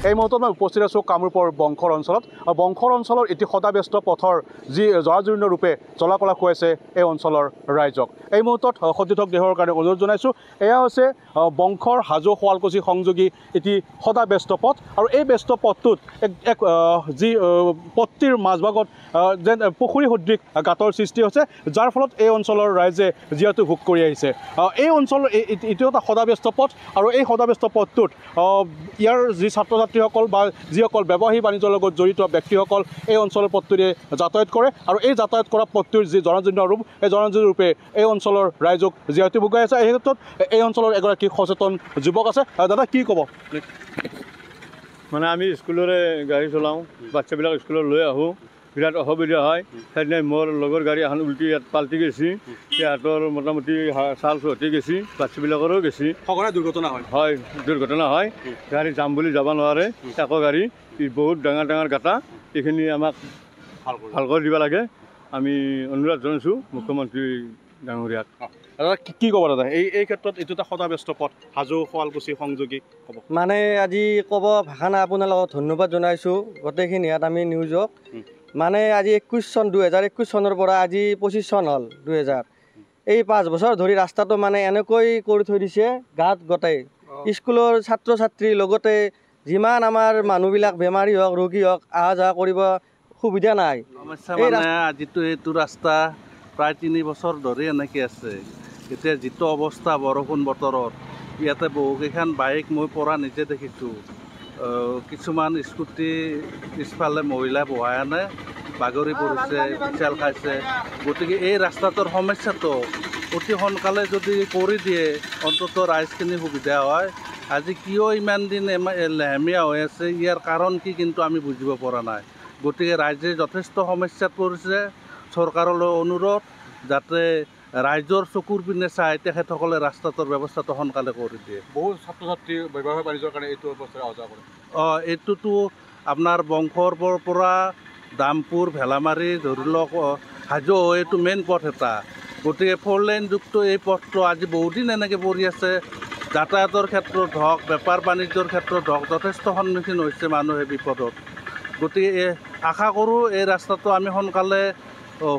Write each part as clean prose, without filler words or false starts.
এই মুহূৰ্তত মই উপস্থিত আছোঁ কামৰূপৰ বংশৰ অঞ্চলত আৰু বংশৰ অঞ্চলৰ এটি সদাব্যস্ত পথৰ যি জৰাজীৰ্ণ ৰূপে জলাকলা খুৱাইছে এই অঞ্চলৰ ৰাইজক। এই মুহূৰ্তত সতীৰ্থক দেহৰ কাৰণে অনুৰোধ জনাইছোঁ। এয়া হৈছে বংশৰ হাজো শুৱালকুছি সংযোগী এটি সদাব্যস্ত পথ আৰু এই ব্যস্ত পথটোত এক যি পথটিৰ মাজভাগত যেন পুখুৰী সদৃশ গাঁতৰ সৃষ্টি হৈছে, যাৰ ফলত এই অঞ্চলৰ ৰাইজে জীয়াতু ভোগ কৰি আহিছে। এই অঞ্চলৰ এইটো এটা সদাব্যস্ত পথ আৰু এই সদাব্যস্ত পথটোত ইয়াৰ যি ছাত্ৰ ছাত্ৰীসকল বা যিসকল ব্যৱসায়ী বাণিজ্যৰ লগত জড়িত ব্যক্তিসকল এই অঞ্চলৰ পথটোৰে যাতায়াত কৰে আৰু এই যাতায়াত কৰা পথটোৰ যি জৰাজীৰ্ণ ৰূপ, এই জৰাজীৰ্ণ ৰূপে এই অঞ্চলৰ ৰাইজক জীয়াতু ভোগাই আছে। এই ক্ষেত্ৰত এই অঞ্চলৰ এগৰাকী সচেতন যুৱক আছে। দাদা, কি ক'ব? মানে আমি স্কুলৰে গাড়ী চলাওঁ, বাচ্চাবিলাক স্কুলত লৈ আহোঁ, বিৰাট অসুবিধা হয়। সেইদিনা মোৰ লগৰ গাড়ী এখন উল্টি ইয়াত পাল্টি গৈছে, সিহঁতৰ মোটামুটি চাল চহটি গৈছে, বাচ্চাবিলাকৰো গৈছে। সঘনাই দুৰ্ঘটনা হয়। হয়, দুৰ্ঘটনা হয়। গাড়ী যাম বুলি যাব নোৱাৰে, একো গাড়ী বহুত ডাঙৰ ডাঙৰ গাঁটা, এইখিনি আমাক ভাল কৰি দিব লাগে। আমি অনুৰোধ জনাইছোঁ মুখ্যমন্ত্ৰী ডাঙৰীয়াক। দাদা, কি ক'ব দাদা? এই ক্ষেত্ৰত এইটো এটা সদাব্যস্ত পথ, হাজো শুৱালকুছি সংযোগী ক'ব মানে আজি ক'ব ভাষা নাই, আপোনালোকক ধন্যবাদ জনাইছোঁ গোটেইখিনি ইয়াত আমি নিউজক। মানে আজি 2021 চনৰ পৰা আজি 25 চন হ'ল 2000। এই 5 বছৰ ধৰি ৰাস্তাটো মানে এনেকৈ কৰি থৈ দিছে গাঁত গোটেই। স্কুলৰ ছাত্ৰ ছাত্ৰীৰ লগতে যিমান আমাৰ মানুহবিলাক বেমাৰী হওক, ৰোগী হওক, অহা যোৱা কৰিব সুবিধা নাই। আজিতো এইটো ৰাস্তা প্ৰায় 3 বছৰ ধৰি এনেকৈ আছে। এতিয়া যিটো অৱস্থা বৰষুণ বতৰত, ইয়াতে বহুকেইখন বাইক মই পৰা নিজে দেখিছোঁ। কিছুমান স্কুটি পিছফালে মহিলা বহাই আনে, বাগৰি পৰিছে, পিছাল খাইছে। গতিকে এই ৰাস্তাটোৰ সমস্যাটো অতি সোনকালে যদি কৰি দিয়ে অন্ততঃ ৰাইজখিনি সুবিধা হয়। আজি কিয় ইমান দিন লেহেমীয়া হৈ আছে, ইয়াৰ কাৰণ কি কিন্তু আমি বুজিব পৰা নাই। গতিকে ৰাইজে যথেষ্ট সমস্যাত পৰিছে। চৰকাৰলৈ অনুৰোধ যাতে ৰাইজৰ চকুৰ পিনে চাই তেখেতসকলে ৰাস্তাটোৰ ব্যৱস্থাটো সোনকালে কৰি দিয়ে। বহু ছাত্ৰ ছাত্ৰী ব্যৱসায় বাণিজ্যৰ কাৰণে এইটো অৱস্থাৰে অহা যোৱা কৰে। এইটোতো আপোনাৰ বংশৰ পৰা দামপুৰ, ভেলামাৰী, ধৰি লওক হাজো, এইটো মেইন পথ এটা। গতিকে 4 লেনযুক্ত এই পথটো আজি বহুদিন এনেকৈ পৰি আছে। যাতায়াতৰ ক্ষেত্ৰত হওক, বেপাৰ বাণিজ্যৰ ক্ষেত্ৰত হওক, যথেষ্ট সন্মুখীন হৈছে মানুহে বিপদত। গতিকে আশা কৰোঁ এই ৰাস্তাটো আমি সোনকালে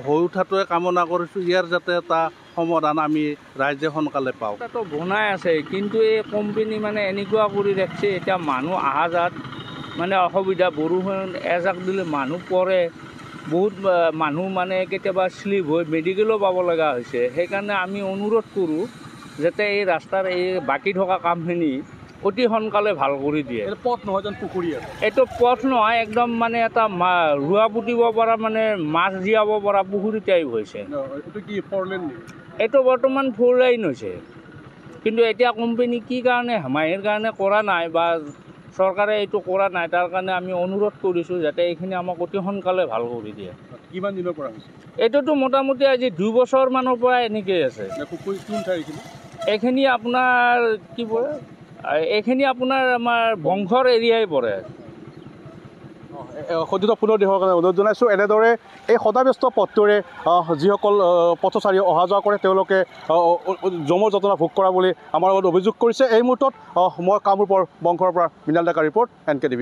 হৈ উঠাটোৱে কামনা কৰিছোঁ। ইয়াৰ যাতে এটা সমাধান আমি ৰাইজে সোনকালে পাওঁ। ৰাস্তাটো বনাই আছে, কিন্তু এই কোম্পানী মানে এনেকুৱা কৰি ৰাখিছে, এতিয়া মানুহ অহা যোৱাত মানে অসুবিধা। বৰষুণ এজাক দিলে মানুহ পৰে, বহুত মানুহ মানে কেতিয়াবা শ্লিপ হৈ মেডিকেলো পাব লগা হৈছে। সেইকাৰণে আমি অনুৰোধ কৰোঁ যাতে এই ৰাস্তাৰ এই বাকী থকা কামখিনি অতি সোনকালে ভাল কৰি দিয়ে। পথ নহয় যেন পুখুৰী আছে। এইটো পথ নহয়, একদম মানে এটা ৰোৱা পুতিব পৰা, মানে মাছ জীয়াব পৰা পুখুৰী টাইপ হৈছে। এইটো কি 4 লেন নেকি? এইটো বৰ্তমান 4 লাইন হৈছে, কিন্তু এতিয়া কোম্পানী কি কাৰণে হেমাহিৰ কাৰণে কৰা নাই বা চৰকাৰে এইটো কৰা নাই, তাৰ কাৰণে আমি অনুৰোধ কৰিছোঁ যাতে এইখিনি আমাক অতি সোনকালে ভাল কৰি দিয়ে। কিমান দিনৰ পৰা হৈছে? এইটোতো মোটামুটি আজি 2 বছৰমানৰ পৰা এনেকেই আছে। পুখুৰী কোন ঠাই এইখিনি? এইখিনি আপোনাৰ কি পৰে, এইখিনি আপোনাৰ আমাৰ বংশৰ এৰিয়াই পৰে। সতীৰ্থ পুনৰ দেহৰ কাৰণে অনুৰোধ জনাইছোঁ। এনেদৰে এই সদাব্যস্ত পথটোৰে যিসকল পথচাৰী অহা যোৱা কৰে তেওঁলোকে যমৰ যন্ত্ৰণা ভোগ কৰা বুলি আমাৰ লগত অভিযোগ কৰিছে। এই মুহূৰ্তত মই কামৰূপৰ বংশৰ পৰা মৃণাল ডেকাৰ ৰিপৰ্ট, NKTV+।